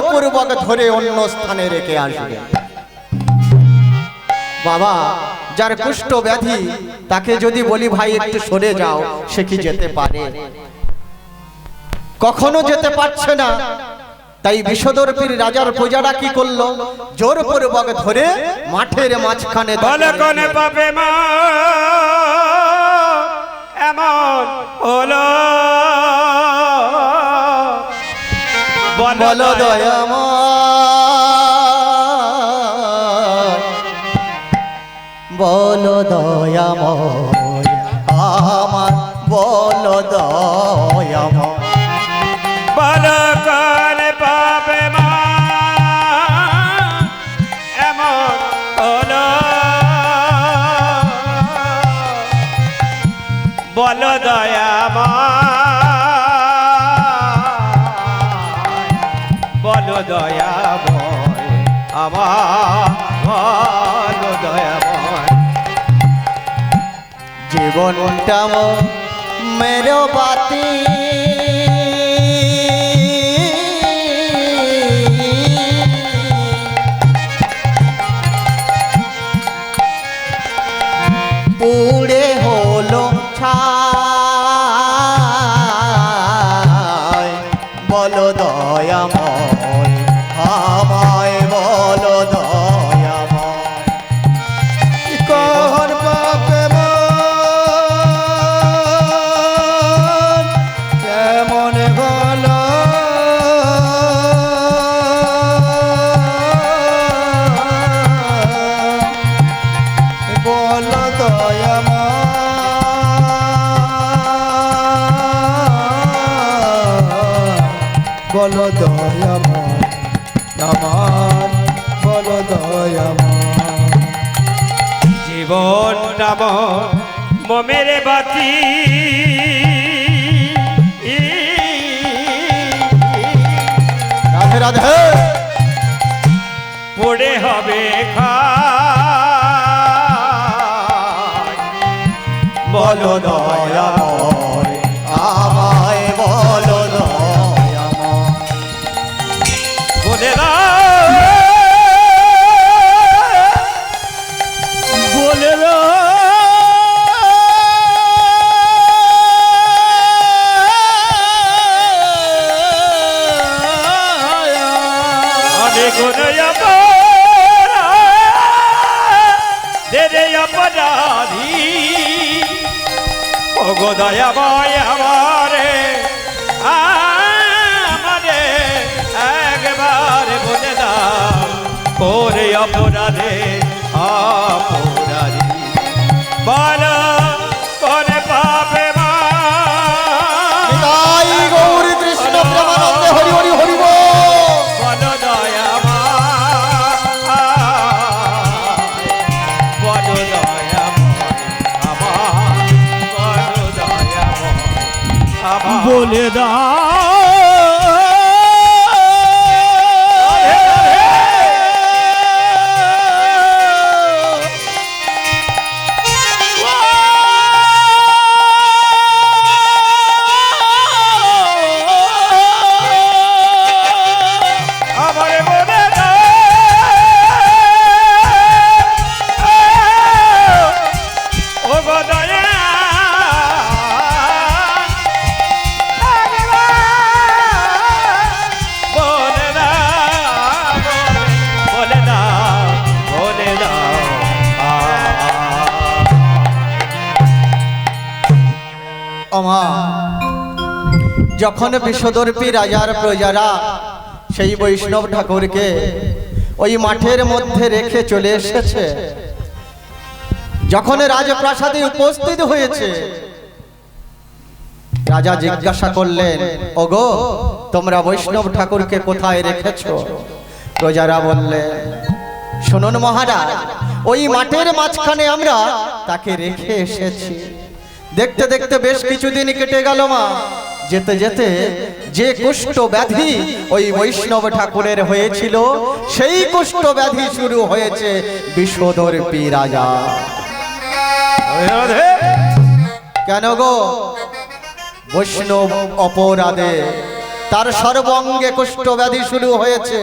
জোরপূর্বক ধরে অন্য স্থানে রেখে আসবে। বাবা, যার কুষ্ঠ ব্যাধি তাকে যদি বলি ভাই একটু সরে যাও, সে কি যেতে পারে? কখনো যেতে পারছে না। তাই বিষদর্পীর রাজার প্রজারা কি করলো? জোরপূর্বক ধরে মাঠের মাঝখানে বলে কোনে পাবে মা এমন হলো, বলো দয়াময়, বলো দয়াময় আমার, বলো দয়াময়। বলো কোনে পাবে মা এমন হলো, বলো দয়াময়, বলো দয়াময় আমার, বলো দয়াময়। জীবনটা মেরো বাতি, পুড়ে হলো ছাই, বলো দয়াময় আমায়, বলো দয়াময়। কর পাপে কেমন হলো, বলো দয়াময়, বলো দয়াময় আমার, বলো দয়াময়। জীবনটা মোমের বাতি, রাধে রাধে। পড়ে হবে খাই, বলো দয়াময় আমায়, বলো দয়াময়। বলে দাও, বলে দাও, আমি কোনে দেরে অপরাধী, ও গো দয়াময় আমারে, আমারে একবার বলে দাও, করে অপরাধে অপরাধী, বলো কোনে পাবে মা। তাই গৌর কৃষ্ণ প্রেমানন্দে হরি হরি হরি বল। বলো দয়াময়, বলো দয়াময় আমার, বলো দয়াময় আমার। বলে দাও, যখন বিষদর্পী রাজার প্রজারা সেই বৈষ্ণব ঠাকুরকে ওই মাঠের মধ্যে রেখে চলে এসেছে, যখন রাজপ্রাসাদে উপস্থিত হয়েছে, রাজা জিজ্ঞাসা করলেন, ওগো তোমরা বৈষ্ণব ঠাকুরকে কোথায় রেখেছো? প্রজারা বললেন, শুনুন মহারাজ, ওই মাঠের মাঝখানে আমরা তাকে রেখে এসেছি। দেখতে দেখতে বেশ কিছুদিন কেটে গেল মা। যেতে যেতে যে কুষ্ঠ ব্যাধি ওই বৈষ্ণব ঠাকুরের হয়েছিল, সেই কুষ্ঠ ব্যাধি শুরু হয়েছে বিষদর্পী রাজা। কেন গো? বৈষ্ণব অপরাধে তার সর্বাঙ্গে কুষ্ঠ ব্যাধি শুরু হয়েছে।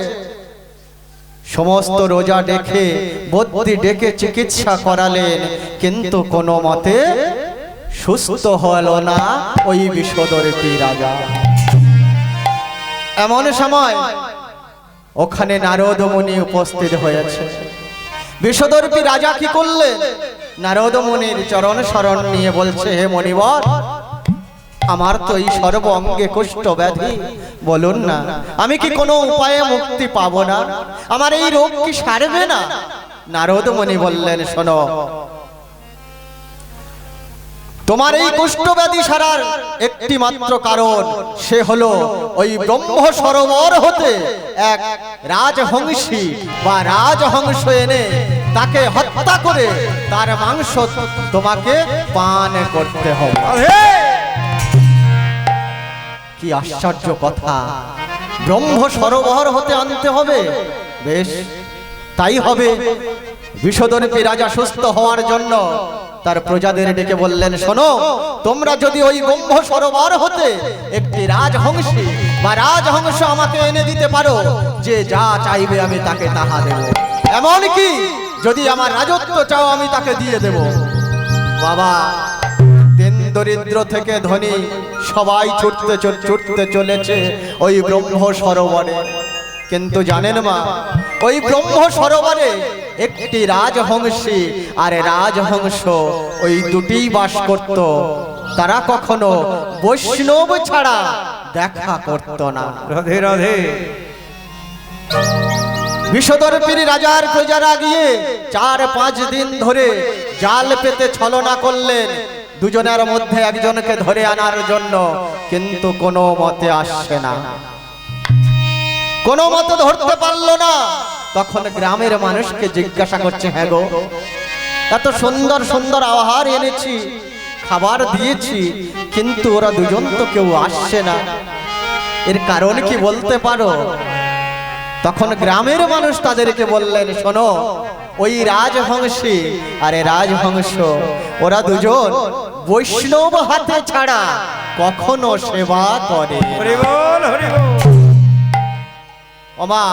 সমস্ত রোজা ডেকে বদ্যি ডেকে চিকিৎসা করালেন, কিন্তু কোনো মতে সুস্থ হলো না ওই বিষদর্পী রাজা। এমন সময় ওখানে নারদ মুনি উপস্থিত হয়েছে। বিষদর্পী রাজা কি করলেন? নারদ মুনির চরণ শরণ নিয়ে বলছে, হে মণিবর, আমার তো এই সর্ব অঙ্গে কুষ্ঠ ব্যাধি, বলুন না আমি কি কোনো উপায়ে মুক্তি পাবো না? আমার এই রোগ কি সারবে না? নারদ মুনি বললেন, শোনো, তোমার এই কুষ্ঠ ব্যাধি সারার একটি মাত্র কারণ, সে হলো ওই ব্রহ্ম সরোবর হতে এক রাজহংসী বা রাজহংস এনে তাকে হত্যা করে তার মাংস তোমাকে পান করতে হবে। কি আশ্চর্য কথা! ব্রহ্ম সরোবর হতে আনতে হবে, বেশ তাই হবে। বিষদর্পী রাজা সুস্থ হওয়ার জন্য তার প্রজাদের ডেকে বললেন, শোনো, তোমরা যদি ওই ব্রহ্ম সরোবর হতে একটি রাজহংসী বা রাজহংস আমাকে এনে দিতে পারো, যে যা চাইবে আমি তাকে তাহা দেব, এমনকি যদি আমার রাজত্ব চাও আমি তাকে দিয়ে দেব। বাবা, দিন দরিদ্র থেকে ধনী সবাই ছুটতে চলেছে ওই ব্রহ্ম সরোবরে। কিন্তু জানেন মা, ওই ব্রহ্ম সরোবরে একটি রাজহংসী আর রাজহংস ওই দুটিই বাস করত। তারা কখনো বৈষ্ণব ছাড়া দেখা করত না। রাধে রাধে। বিষদর্পীর রাজার প্রজারা গিয়ে 4-5 দিন ধরে জাল পেতে ছলনা করলেন দুজনের মধ্যে একজনকে ধরে আনার জন্য, কিন্তু কোনো মতে আসছে না, কোনো মতে ধরতে পারলো না। তখন গ্রামের মানুষকে জিজ্ঞাসা করছে, হ্যাঁ গো, এত সুন্দর সুন্দর আহার এনেছি, খাবার দিয়েছি, কিন্তু ওরা দুজন তো কেউ আসছে না, এর কারণ কি বলতে পারো? তখন গ্রামের মানুষ তাদেরকে বললেন, শোনো, ওই রাজহংসী আরে রাজহংস ওরা দুজন বৈষ্ণব হাতে ছাড়া কখনো সেবা করে। হরি বল, হরি বল। ওমা,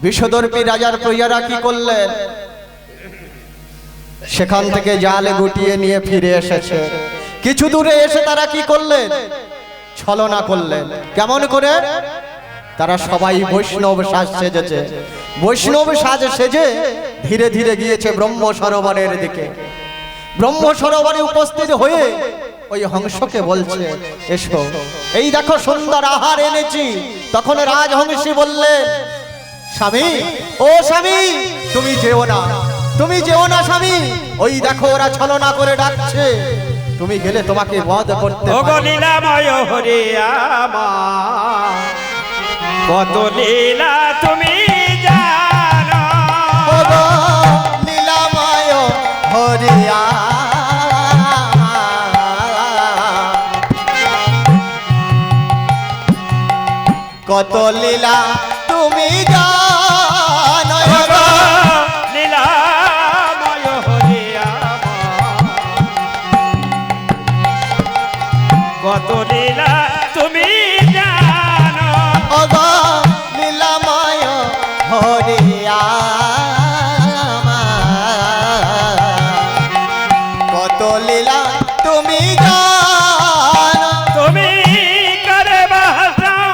বিষদর্পী রাজার প্রজারা কি করলেন? সেখান থেকে জাল গুটিয়ে নিয়ে ফিরে এসেছে। কিছু দূরে এসে তারা কি করলেন? ছলনা করলেন। কেমন করে? তারা সবাই বৈষ্ণব সাজ সেজেছে। বৈষ্ণব সাজ সেজে ধীরে ধীরে গিয়েছে ব্রহ্ম সরোবরের দিকে। ব্রহ্ম সরোবরে উপস্থিত হয়ে ওই হংসকে বলছে, এসো, এই দেখো সুন্দর আহার এনেছি। তখন রাজহংসী বললেন, স্বামী, ও স্বামী, তুমি যেও না, তুমি যেও না স্বামী, ওই দেখো ওরা ছলনা করে ডাকছে, তুমি গেলে তোমাকে বধ করতে ও গো পারে। লীলাময় হরি আমার, কত লীলা তুমি জানো। ও গো লীলাময় হরিয়া, কত লীলা তুমি জানো। ও গো লীলাময় হরি আমার, কত লীলা তুমি জানো। ও গো লীলাময় হরিয়া, কত লীলা তুমি জানো। তুমি করে বাহাসাও,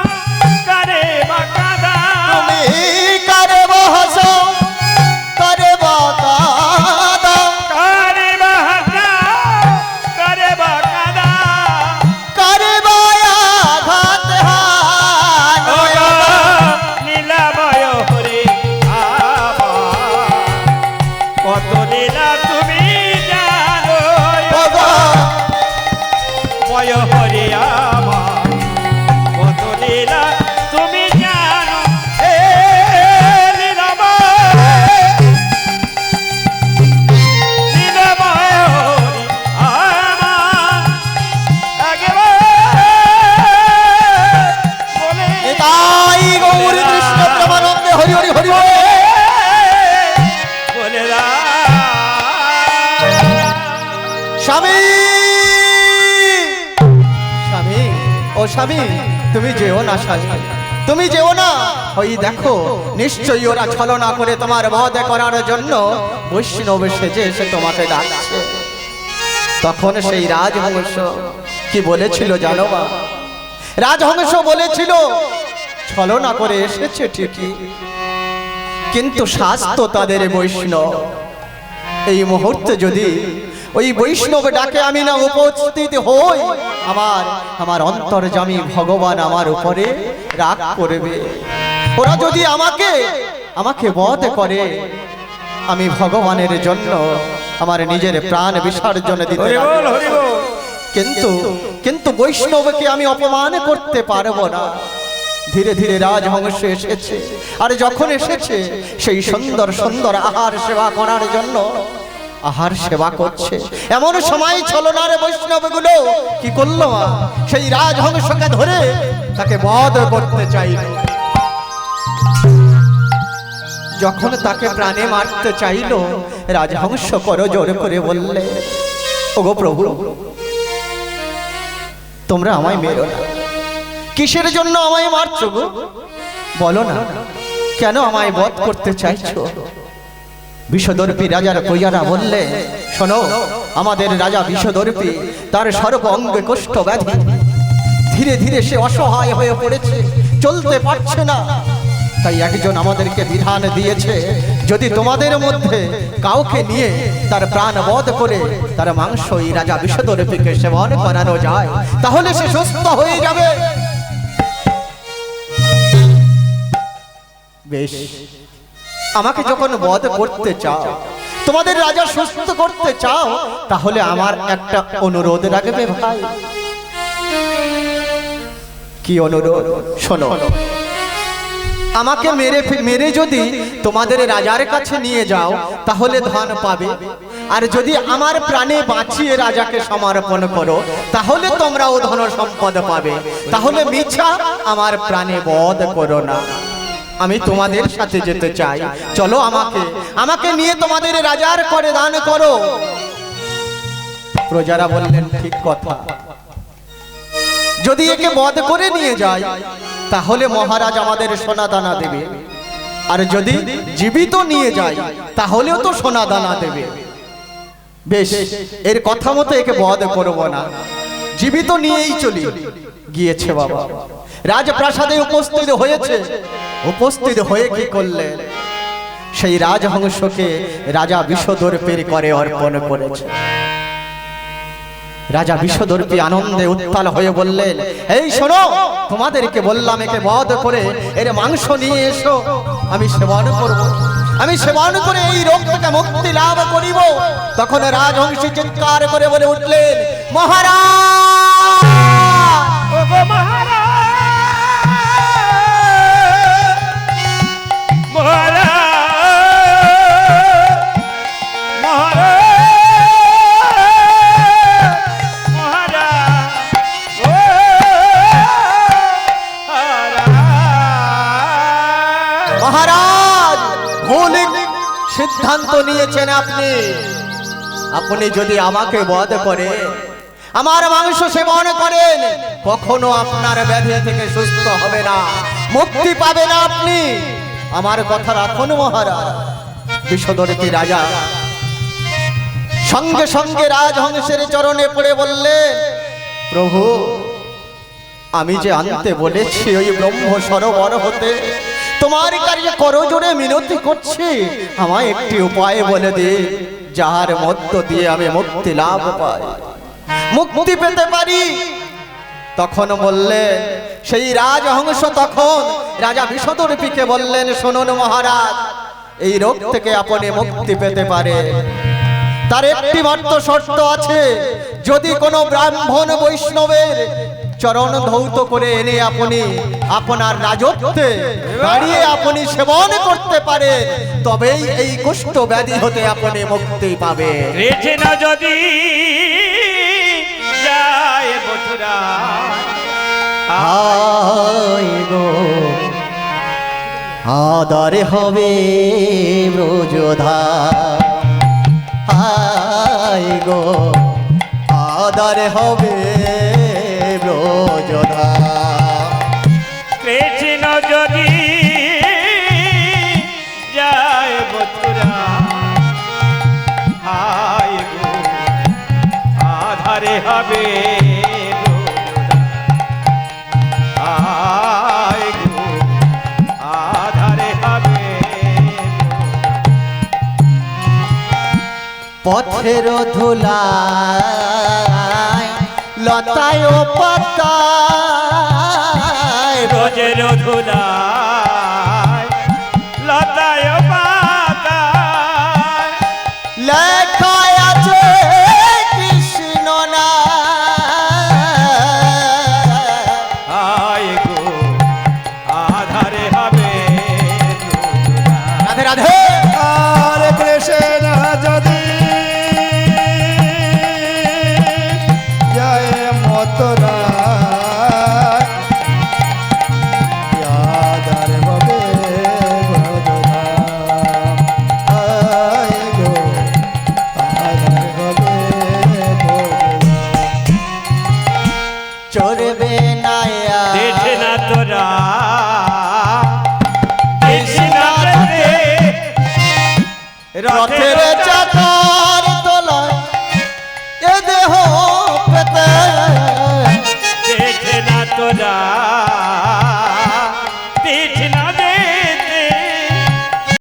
করে বাকাদা, তুমি কারে বহসো, করে বকাদা, করে বাহাসাও, করে বাকাদা। করে বয়াঘাত হান। ও গো লীলাময় হরি আমার, কত লীলা তুমি জানো। ও গো ময় হরি আমার, কত লীলা তুমি জানো। হে লীলাময়, লীলাময় হরি আমার, একেবারে বলে তাই গৌর কৃষ্ণ প্রেমানন্দে হরি হরি হরি বল। বলে রা স্বামী, স্বামী, ও ও স্বামী, তুমি যেও না স্বামী, তুমি যেও না। ওই দেখো, নিশ্চয়ই ওরা ছলনা করে তোমার বধ করার জন্য বৈষ্ণব সেজে এসে তোমাকে ডাকছে। তখন সেই রাজহংস কি বলেছিল জানো মা? রাজহংস বলেছিল, ছলনা করে এসেছে ঠিকই, কিন্তু শাস্ত্র তাদের বৈষ্ণব। এই মুহূর্তে যদি ওই বৈষ্ণব ডাকে আমি না উপস্থিত হই, আমার অন্তর্যামী ভগবান আমার উপরে রাগ করবে। ওরা যদি আমাকে বধ করে, আমি ভগবানের জন্য আমার নিজের প্রাণ বিসর্জন দিতে হরি বল, হরি বল। কিন্তু বৈষ্ণবকে আমি অপমান করতে পারবো না। ধীরে ধীরে রাজহংস এসেছে, আর যখন এসেছে সেই সুন্দর সুন্দর আহার সেবা করার জন্য আহার সেবা করছে। এমন সময় ছলনার বৈষ্ণবগুলো কি করলো মা? সেই রাজহংসকে ধরে তাকে বধ করতে চাইল। যখন তাকে প্রাণে মারতে চাইল, রাজহংস করজোড় করে বললে, ওগো প্রভু, তোমরা আমায় মেরো না। কিসের জন্য আমায় মারছো গো? বলো না, কেন আমায় বধ করতে চাইছো? বিষদর্পী রাজার প্রজারা বললে, শোনো, আমাদের রাজা বিষদর্পী, তার সর্ব অঙ্গে কুষ্ঠ ব্যাধি। ধীরে ধীরে সে অসহায় হয়ে পড়েছে, চলতে পারছে না। তাই একজন আমাদেরকে বিধান দিয়েছে, যদি তোমাদের মধ্যে কাউকে নিয়ে তার প্রাণ বধ করে তার মাংস এই রাজা বিষদর্পীকে সেবন করানো যায়, তাহলে সে সুস্থ হয়ে যাবে। বেশ, আমাকে যখন বধ করতে চাও, তোমাদের রাজা সুস্থ করতে চাও, তাহলে আমার একটা অনুরোধ রাখবে ভাই। কি অনুরোধ? শোনো, আমাকে মেরে যদি তোমাদের রাজার কাছে নিয়ে যাও, তাহলে ধন পাবে। আর যদি আমার প্রাণে বাঁচিয়ে রাজাকে সমর্পণ করো, তাহলে তোমরাও ধন সম্পদ পাবে। তাহলে মিছা আমার প্রাণে বধ করো না। আমি তোমাদের সাথে যেতে চাই, চলো, আমাকে নিয়ে তোমাদের রাজার করে দান করো। প্রজারা বললেন, ঠিক কথা, যদি একে বধ করে নিয়ে যায়, তাহলে মহারাজ আমাদের সোনা দানা দেবে। আর যদি জীবিত নিয়ে যায়, তাহলেও তো সোনা দানা দেবে। বেশ, এর কথা মতো একে বধ করব না, জীবিত নিয়েই চলি। গিয়েছে বাবা, রাজপ্রাসাদে উপস্থিত হয়েছে। উপস্থিত হয়ে কি করলেন? সেই রাজহংসকে রাজা বিষদর্পীর করে অর্পণ করেছে। রাজা বিষদর্পী আনন্দে উত্তাল হয়ে বললেন, এই শোনো, তোমাদেরকে বললাম একে বধ করে এর মাংস নিয়ে এসো, আমি সেবন করব। আমি সেবন করে এই রোগ থেকে মুক্তি লাভ করিব। তখন রাজহংসী চিৎকার করে বলে উঠলেন, মহারাজ, ওগো মহারাজ, মহারাজ, মহারাজ, ভুল সিদ্ধান্ত নিয়েছেন আপনি যদি আমাকে বধ করে আমার মাংস সেবন করেন, কখনো আপনার ব্যাধি থেকে সুস্থ হবে না, মুক্তি পাবে না আপনি। আমার কথা রাখুন মহারাজ। বিষদর্পী রাজা সঙ্গে সঙ্গে রাজহংসের চরণে পড়ে বললেন, প্রভু, আমি যে আনতে বলেছি ওই ব্রহ্ম সরোবর হতে, তোমার কাছে করজোড়ে মিনতি করছি, আমায় একটি উপায় বলে দে, যাহার মধ্য দিয়ে আমি মুক্তি লাভ পাই, মুক্তি পেতে পারি। তখন বললেন সেই রাজহংস, তখন রাজা বিষদর্পীকে বললেন, শুনুন মহারাজ, এই রোগ থেকে আপনি মুক্তি পেতে পারে, তার একটি মাত্র শর্ত আছে। যদি কোনো ব্রাহ্মণ বৈষ্ণবের চরণ ধৌত করে এনে আপনি আপনার রাজত্বে দাঁড়িয়ে আপনি সেবন করতে পারে, তবেই এই কুষ্ঠ ব্যাধি হতে আপনি মুক্তি পাবে। রেছে না যদি যায় বছরা, হায় গো, আদরে হবে ব্রজধার, হায় গো, আদরে হবে ব্রজ ব্রজধা কৃষ্ণ যদি যায় মথুরা হায় গো আধারে হবে হায় গো আধারে হবে পথের ধুলায় লতায় ও পাতায় রোজের ধুলায় লতায় পাতায় লেখায় আছে কৃষ্ণ নাম। হায় গো আধারে হবে রাধে রাধে আর কৃষ্ণ যদি জয় মথুরা আধার হবে ব্রজধাম। হায় গো আধার হবে ব্রজধাম। চড়বে নায়া দেখে না তোরা দেখে না রে রথের চাকার তলায় এ দেহ